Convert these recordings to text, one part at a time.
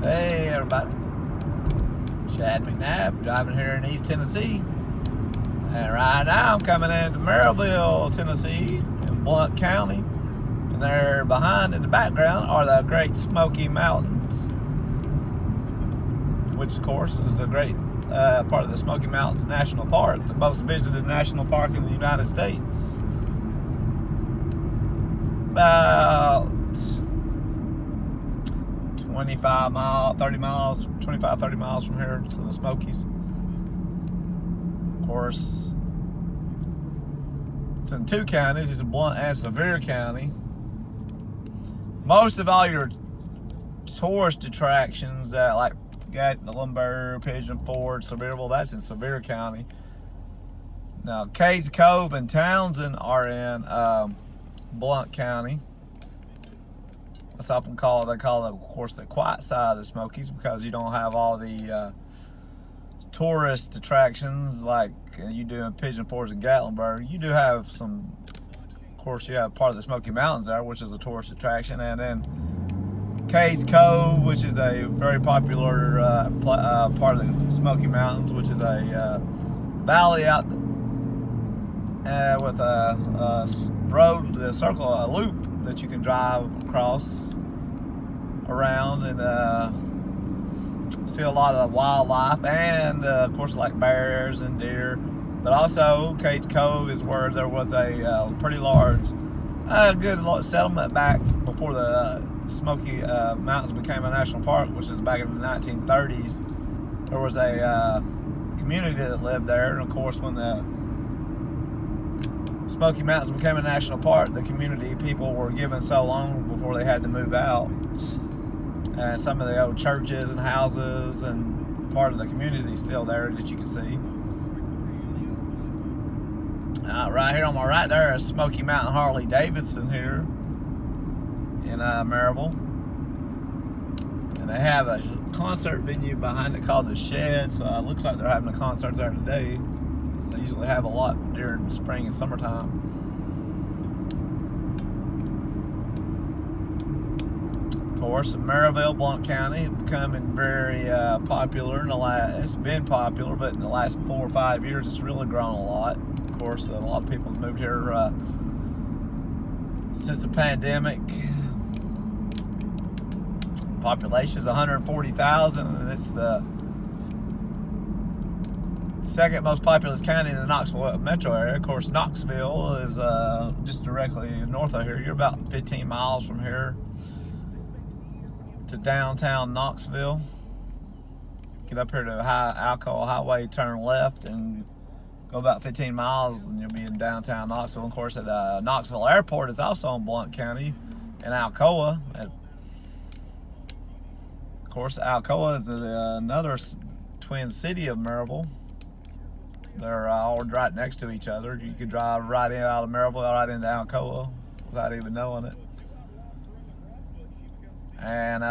Hey everybody, Chad McNabb driving here in East Tennessee, and right now I'm coming into Maryville, Tennessee in Blount County, and there behind in the background are the Great Smoky Mountains, which of course is a great part of the Smoky Mountains National Park, the most visited national park in the United States. About 25 miles from here to the Smokies. Of course, it's in two counties. It's in Blount and Sevier County. Most of all your tourist attractions, like Gatlinburg, Pigeon Forge, Sevierville, that's in Sevier County. Now, Cades Cove and Townsend are in Blount County. That's often called, of course, the quiet side of the Smokies, because you don't have all the tourist attractions like you do in Pigeon Forge and Gatlinburg. You do have some, of course, you have part of the Smoky Mountains there, which is a tourist attraction, and then Cades Cove, which is a very popular part of the Smoky Mountains, which is a valley out with a road, a circle, a loop that you can drive across around and see a lot of wildlife, and of course like bears and deer. But also Cades Cove is where there was a pretty large, good settlement back before the Smoky Mountains became a national park, which is back in the 1930s. There was a community that lived there, and of course when the Smoky Mountains became a national park, the community people were given so long before they had to move out. Some of the old churches and houses and part of the community is still there that you can see. Right here on my right there is Smoky Mountain Harley Davidson here in Maryville. And they have a concert venue behind it called The Shed, so it looks like they're having a concert there today. They usually have a lot during spring and summertime. Of course, Maryville, Blount County, becoming very popular. It's been popular, but in the last 4 or 5 years, it's really grown a lot. Of course, a lot of people have moved here since the pandemic. Population is 140,000, and it's the second most populous county in the Knoxville metro area. Of course, Knoxville is just directly north of here. You're about 15 miles from here to downtown Knoxville. Get up here to Alcoa Highway, turn left, and go about 15 miles, and you'll be in downtown Knoxville. Of course, the Knoxville Airport is also in Blount County in Alcoa. Of course, Alcoa is another twin city of Maryville. They're all right next to each other. You could drive right in out of Maryville, right into Alcoa without even knowing it. And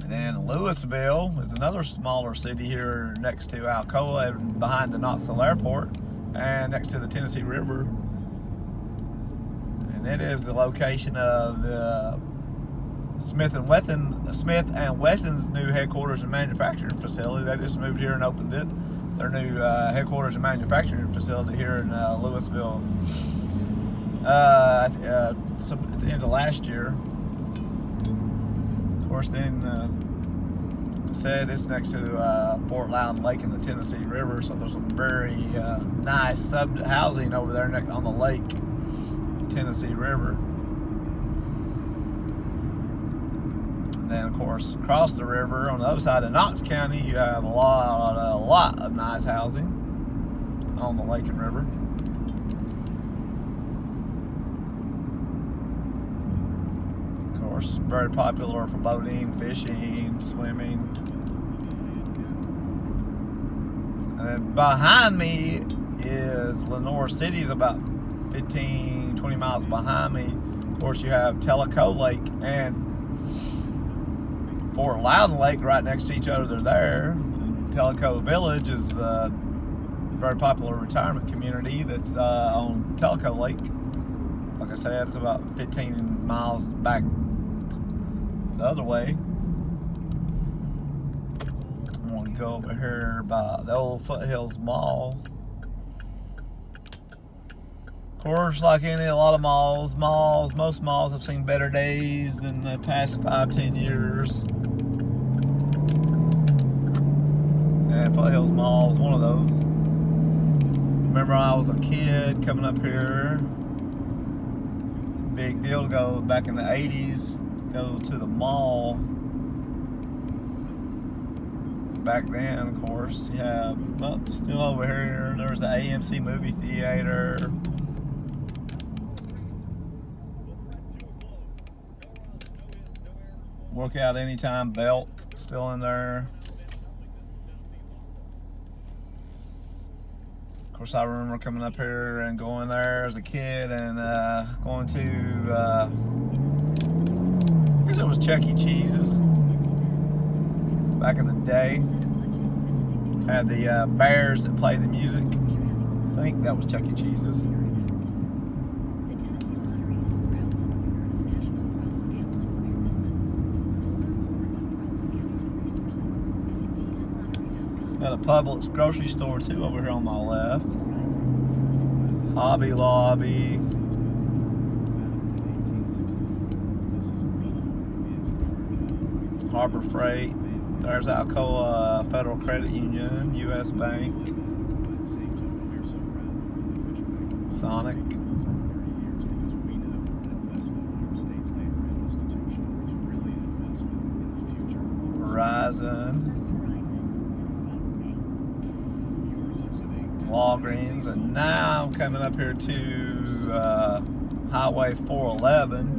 then Louisville is another smaller city here next to Alcoa, behind the Knoxville Airport and next to the Tennessee River. And it is the location of the Smith and Wesson's new headquarters and manufacturing facility. They just moved here and opened it. Their new headquarters and manufacturing facility here in Louisville at the end of last year. Of course, then said it's next to Fort Loudon Lake and the Tennessee River, so there's some very nice housing over there on the lake, Tennessee River. Then, of course, across the river on the other side of Knox County, you have a lot of nice housing on the lake and river. Of course, very popular for boating, fishing, swimming. And then behind me is Lenoir City, is about 15-20 miles behind me. Of course, you have Tellico Lake and Fort Loudon Lake right next to each other there. Tellico Village is a very popular retirement community that's on Tellico Lake. Like I said, it's about 15 miles back the other way. I'm going to go over here by the old Foothills Mall. Of course, like a lot of malls, most malls have seen better days than the past 5-10 years. And Foothills Mall is one of those. Remember, I was a kid coming up here. It's a big deal to go back in the 80s, go to the mall. Back then, of course, yeah, well, still over here, there's the AMC movie theater. Workout Anytime Belk still in there. Of course, I remember coming up here and going there as a kid and going to, I guess it was Chuck E. Cheese's back in the day. Had the bears that played the music. I think that was Chuck E. Cheese's. Got a Publix grocery store too over here on my left. Hobby Lobby. Harbor Freight. There's Alcoa Federal Credit Union, U.S. Bank. Sonic. Verizon. Walgreens, and now I'm coming up here to Highway 411.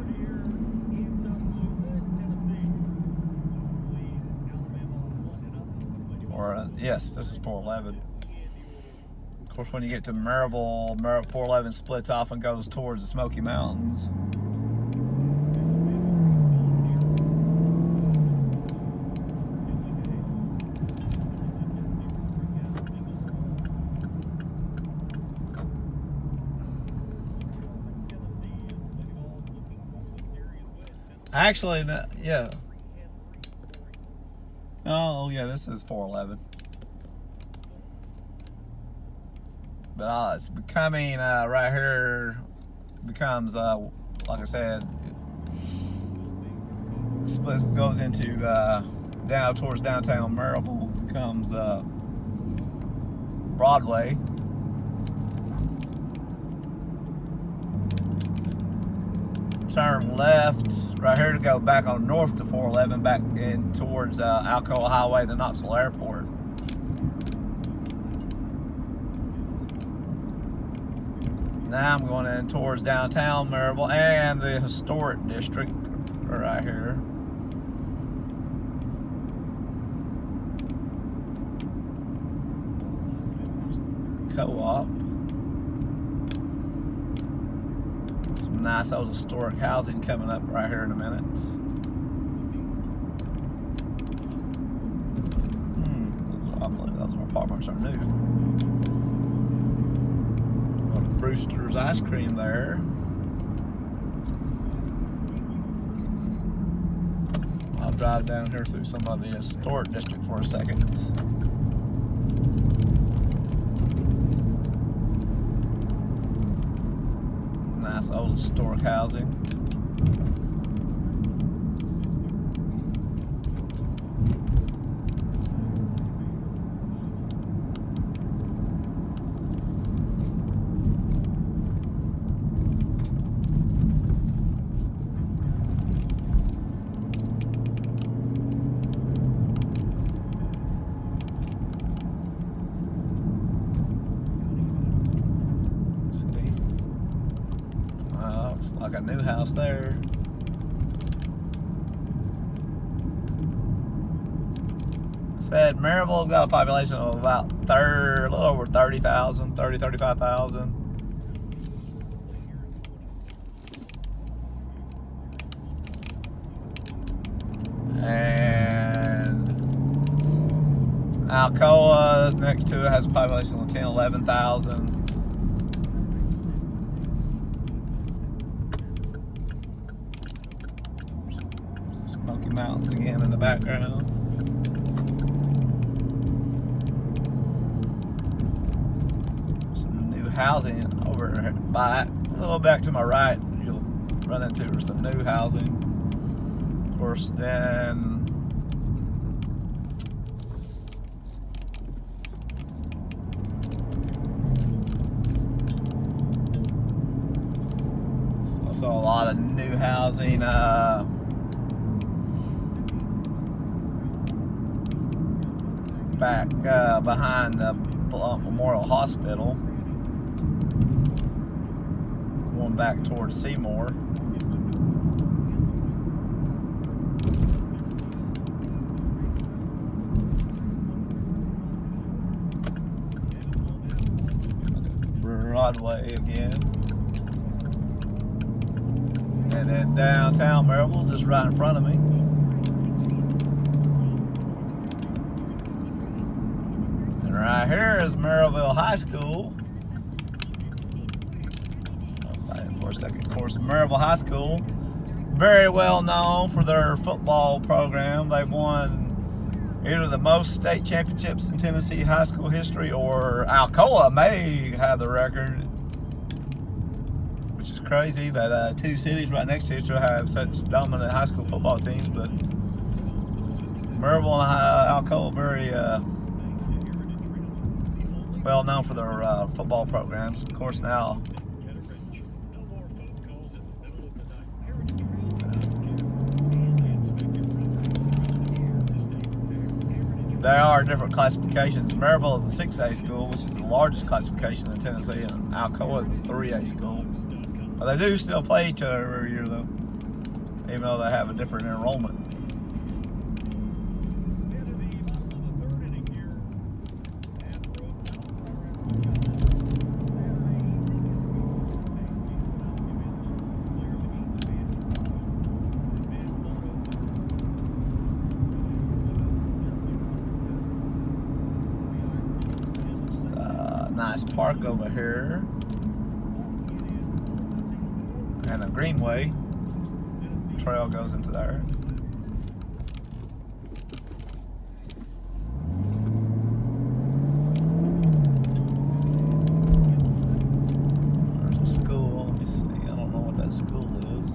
Or yes, this is 411. Of course, when you get to Maryville, 411 splits off and goes towards the Smoky Mountains. Actually, yeah. Oh, yeah, this is 411. But it's becoming, right here, becomes, like I said, it splits, goes into, down towards downtown Maryville, becomes, Broadway. Turn left right here to go back on north to 411, back in towards Alcoa Highway to Knoxville Airport. Now I'm going in towards downtown Maryville and the historic district right here. Co-op. Some nice old historic housing coming up right here in a minute. I believe those apartments are new. Brewster's ice cream there. I'll drive down here through some of the historic district for a second. Nice old historic housing. Looks like a new house there. Said Maryville's got a population of about a little over 30,000, 35,000. And Alcoa next to it has a population of 10, 11,000. Smoky Mountains again in the background. Some new housing over by, a little back to my right, you'll run into some new housing. Of course, then also a lot of new housing back behind the Memorial Hospital, going back towards Seymour. Broadway again. And then downtown Maryville's just right in front of me. And right here is Maryville High School. For a second, of course, Maryville High School, very well known for their football program. They've won either the most state championships in Tennessee high school history, or Alcoa may have the record, which is crazy that two cities right next to each other have such dominant high school football teams. But Maryville and Alcoa very well known for their football programs. Of course, now there are different classifications. Maryville is a 6A school, which is the largest classification in Tennessee, and Alcoa is a 3A school. But they do still play each other every year, though, even though they have a different enrollment. Nice park over here, and a greenway trail goes into there. There's a school. Let me see. I don't know what that school is.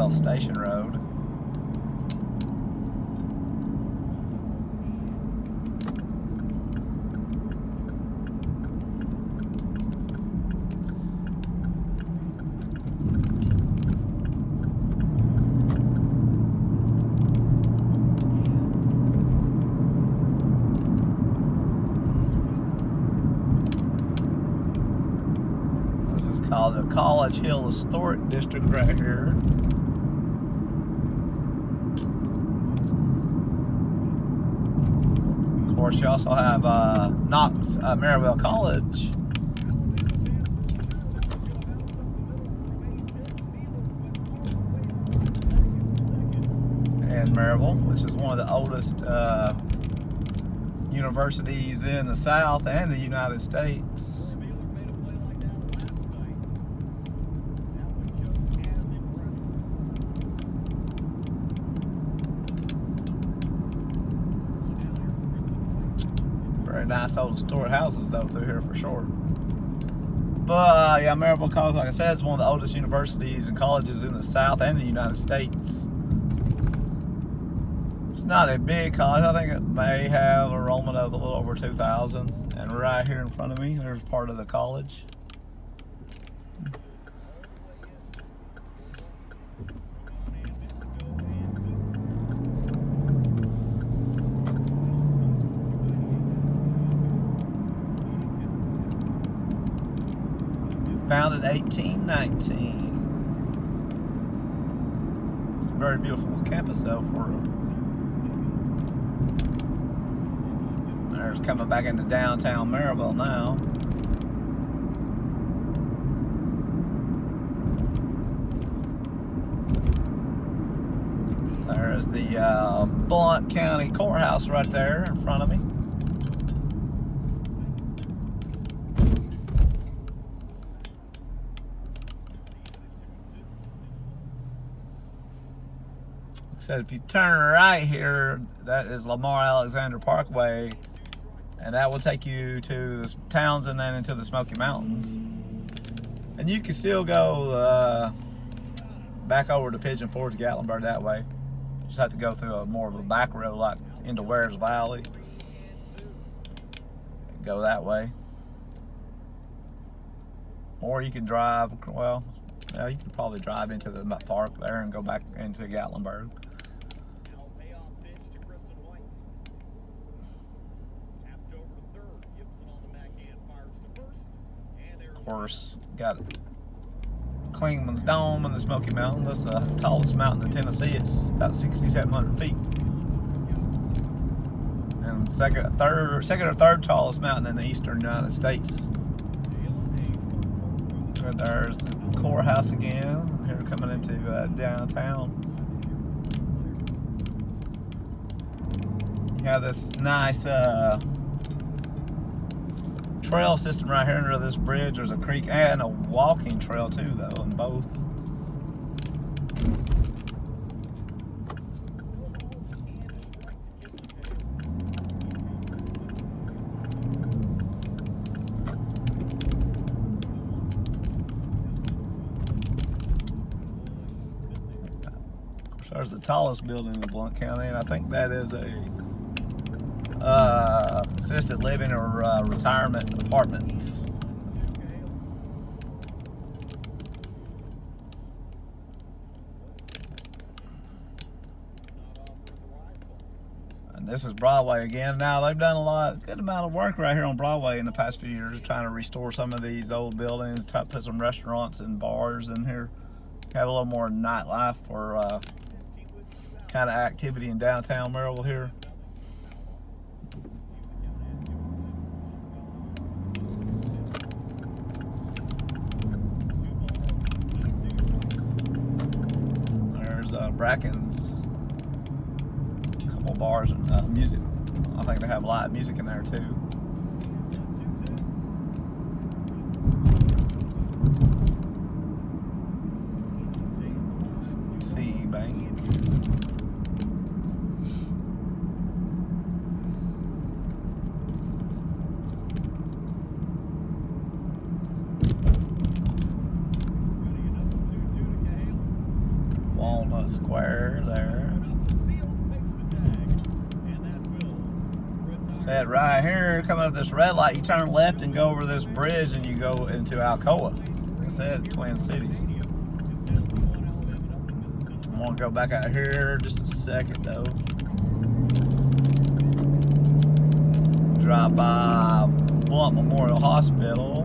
Station Road. This is called the College Hill Historic District right here. Of course, you also have Maryville College. And Maryville, which is one of the oldest universities in the South and the United States. Very nice old historic houses though through here for sure. But yeah, Maryville College, like I said, is one of the oldest universities and colleges in the South and the United States. It's not a big college. I think it may have an enrollment of a little over 2,000. And right here in front of me, there's part of the college. Founded 1819. very beautiful campus though. There's coming back into downtown Maryville now. There's the Blount County Courthouse right there in front of me. So if you turn right here, that is Lamar Alexander Parkway, and that will take you to the Townsend and into the Smoky Mountains. And you can still go back over to Pigeon Forge, Gatlinburg that way. Just have to go through more of a back road, like into Wares Valley. Go that way. Or you can drive, well, yeah, you could probably drive into the park there and go back into Gatlinburg. Of course, got Klingman's Dome in the Smoky Mountain. That's the tallest mountain in Tennessee. It's about 6,700 feet. And second or third tallest mountain in the eastern United States. And there's the courthouse again. Here coming into downtown. You have this nice trail system right here under this bridge. There's a creek and a walking trail too, though, in both. Of course, there's the tallest building in Blount County, and I think that is a assisted living or retirement apartments. And this is Broadway again. Now they've done a good amount of work right here on Broadway in the past few years, trying to restore some of these old buildings, try to put some restaurants and bars in here, have a little more nightlife or kind of activity in downtown Maryville here. Bracken's, a couple bars and music. I think they have live music in there too. C Bank. Walnut Square there. Said right here, coming up this red light, you turn left and go over this bridge and you go into Alcoa. Like I said, Twin Cities. I'm gonna go back out here just a second though. Drive by Blount Memorial Hospital.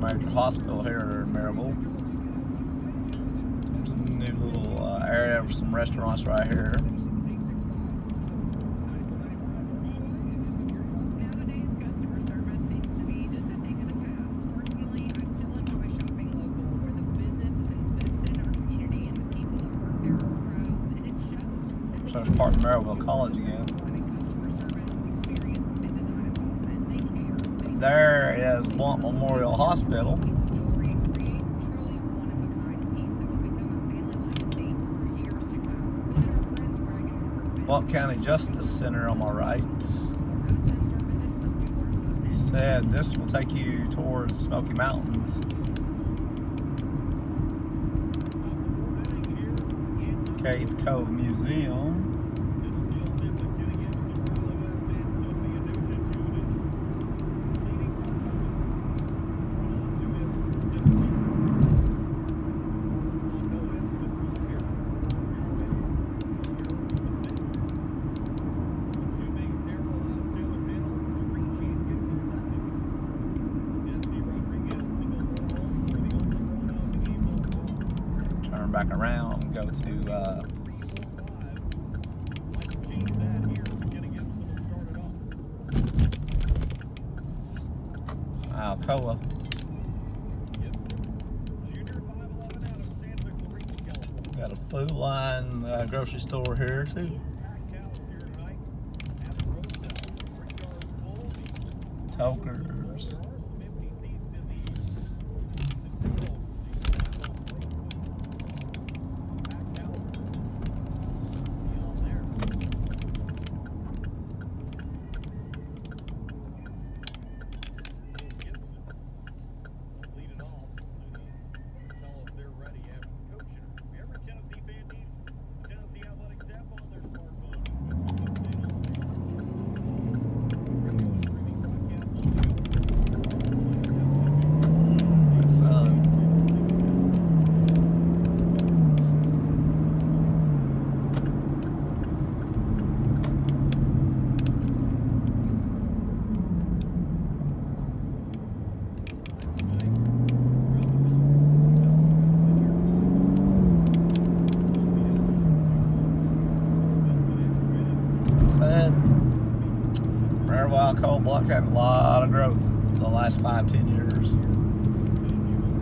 Major hospital here in Maryville. There's a new little area for some restaurants right here. Nowadays, customer service seems to be just a thing of the past. Personally, I still enjoy shopping local, where the business is invested in our community and the people that work there are proud, and it shows. So there's part of Maryville College again. There is Blount Memorial Hospital. Blount County Justice Center on my right. Said this will take you towards the Smoky Mountains. Cades Cove Museum. back around and go to Alcoa. Got a Food Line grocery store here too. Tokers. Maryville Alcoa Block had a lot of growth in the last 5-10 years.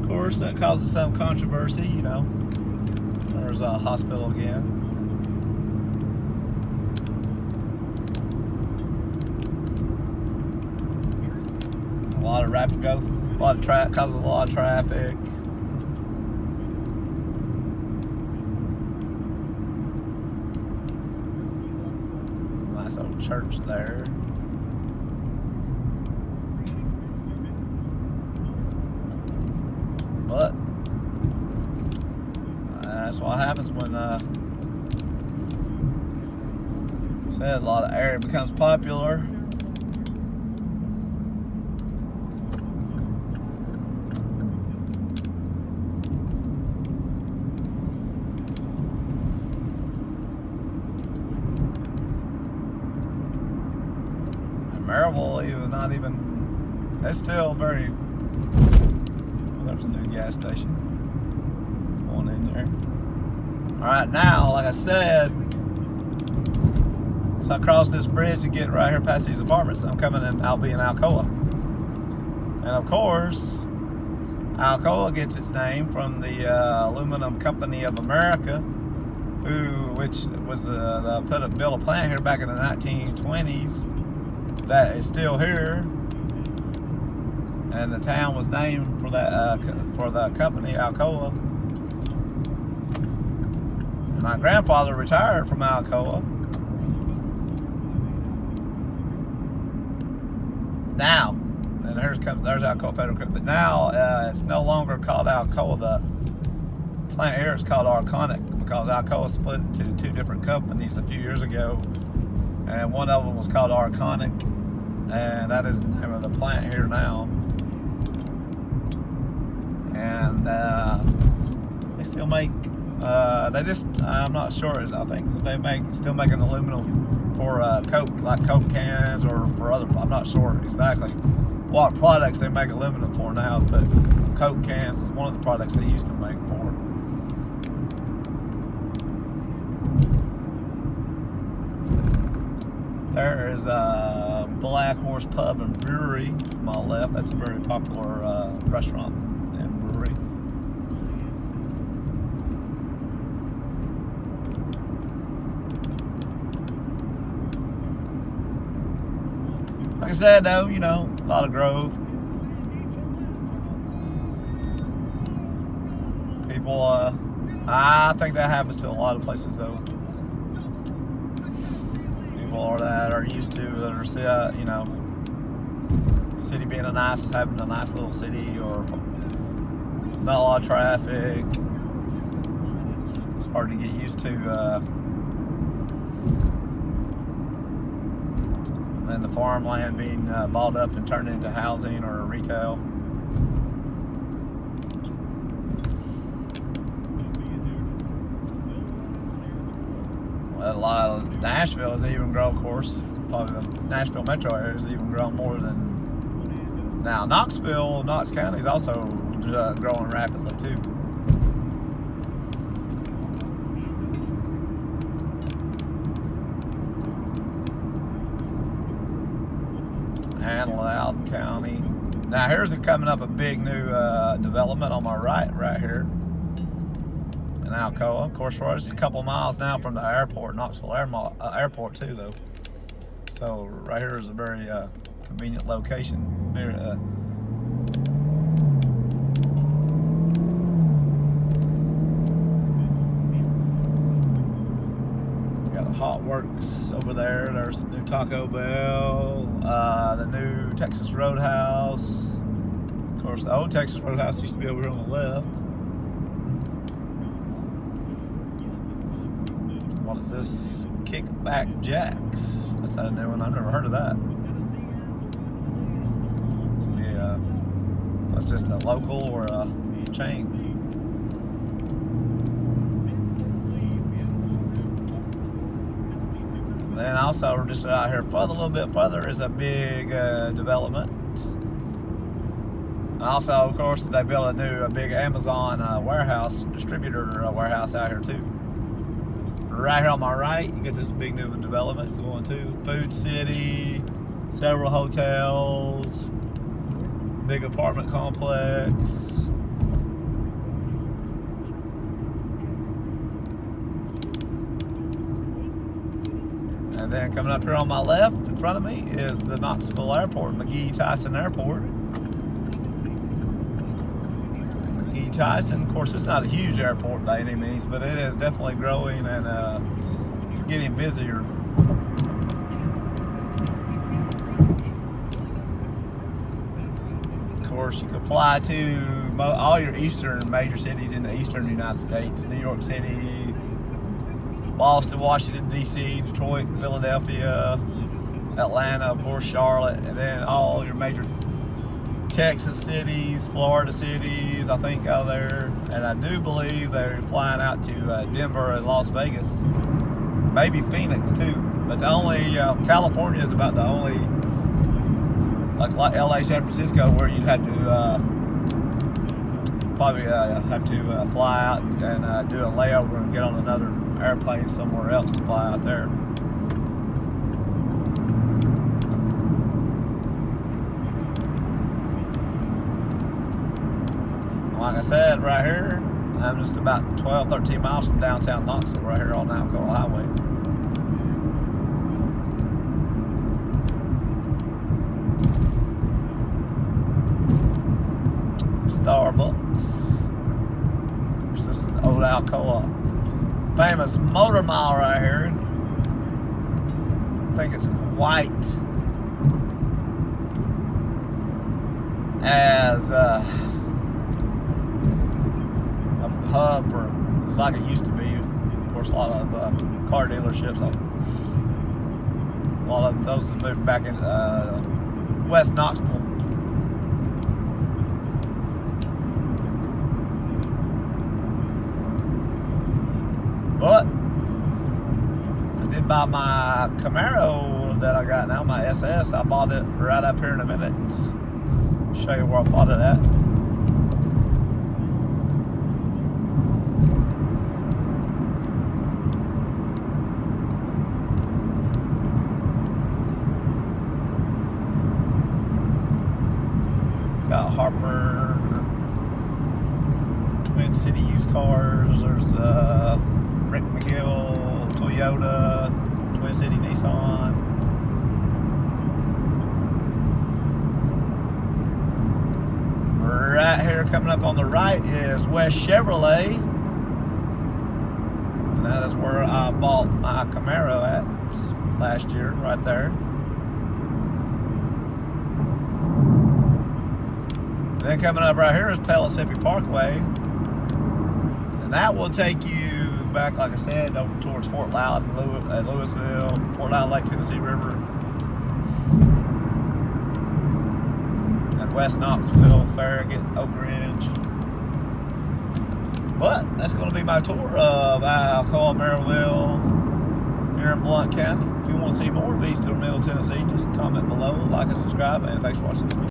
Of course, that causes some controversy, you know. There's a hospital again. A lot of rapid growth, a lot of causes a lot of traffic. Nice old church there. But that's what happens when a lot of area becomes popular. And Maryville was not even, it's still very, there's a new gas station going in there. Alright, now, like I said, so I cross this bridge to get right here past these apartments. I'm coming in, I'll be in Alcoa. And of course, Alcoa gets its name from the Aluminum Company of America, which was built a plant here back in the 1920s that is still here. And the town was named for that for the company Alcoa. And my grandfather retired from Alcoa. Now, and there's Alcoa Federal Credit, but now it's no longer called Alcoa. The plant here is called Arconic because Alcoa split into 2 different companies a few years ago, and one of them was called Arconic, and that is the name of the plant here now. And they still make, I'm not sure, I think they still make an aluminum for Coke, like Coke cans or for other, I'm not sure exactly what products they make aluminum for now, but Coke cans is one of the products they used to make for. There is a Black Horse Pub and Brewery on my left. That's a very popular restaurant and brewery. Like I said, though, you know, a lot of growth. People, I think that happens to a lot of places, though. People that are used to, that are, you know, city being having a nice little city, or not a lot of traffic. It's hard to get used to. And the farmland being bought up and turned into housing or retail. Well, a lot of Nashville has even grown, of course. Probably the Nashville metro area has even grown more than now. Knox County is also growing rapidly too. and Loudoun County. Now here's coming up a big new development on my right here in Alcoa. Of course, we're just a couple miles now from the airport, Knoxville Airport too, though. So right here is a very convenient location. Very, Hot Works over there. There's the new Taco Bell, the new Texas Roadhouse. Of course, the old Texas Roadhouse used to be over here on the left. What is this? Kickback Jacks. That's a new one. I've never heard of that. That's just a local or a chain. And also, just out here a little bit further is a big development. And also, of course, they built a big Amazon warehouse, distributor warehouse out here too. Right here on my right, you get this big new development going to Food City, several hotels, big apartment complex. And then coming up here on my left, in front of me, is the Knoxville Airport, McGee-Tyson Airport. McGee-Tyson, of course, it's not a huge airport by any means, but it is definitely growing and getting busier. Of course, you can fly to all your eastern major cities in the eastern United States, New York City, Boston, Washington, D.C., Detroit, Philadelphia, Atlanta, of course, Charlotte, and then all your major Texas cities, Florida cities, I think, out there. And I do believe they're flying out to Denver and Las Vegas, maybe Phoenix too. But the only, California is about the only, like LA, San Francisco, where you'd have to probably have to fly out and do a layover and get on another airplane somewhere else to fly out there. Like I said, right here, I'm just about 12, 13 miles from downtown Knoxville, right here on the Alcoa Highway. Starbucks. Of course, this is the old Alcoa famous motor mile right here. I think it's quite as a hub for, it's like it used to be. Of course, a lot of car dealerships, a lot of those have moved back in West Knoxville. But I did buy my Camaro that I got now, my SS. I bought it right up here in a minute. Show you where I bought it at. Got Harper, Twin City Used Cars. There's Rick McGill, Toyota, Twin City Nissan. Right here coming up on the right is West Chevrolet. And that is where I bought my Camaro at last year, right there. And then coming up right here is Pellissippi Parkway. And that will take you back, like I said, over towards Fort Loudon, Louisville, Fort Loudon Lake, Tennessee River, and West Knoxville, Farragut, Oak Ridge. But that's going to be my tour of Alcoa, Maryville, here in Blount County. If you want to see more of East or Middle Tennessee, just comment below, like and subscribe, and thanks for watching this video.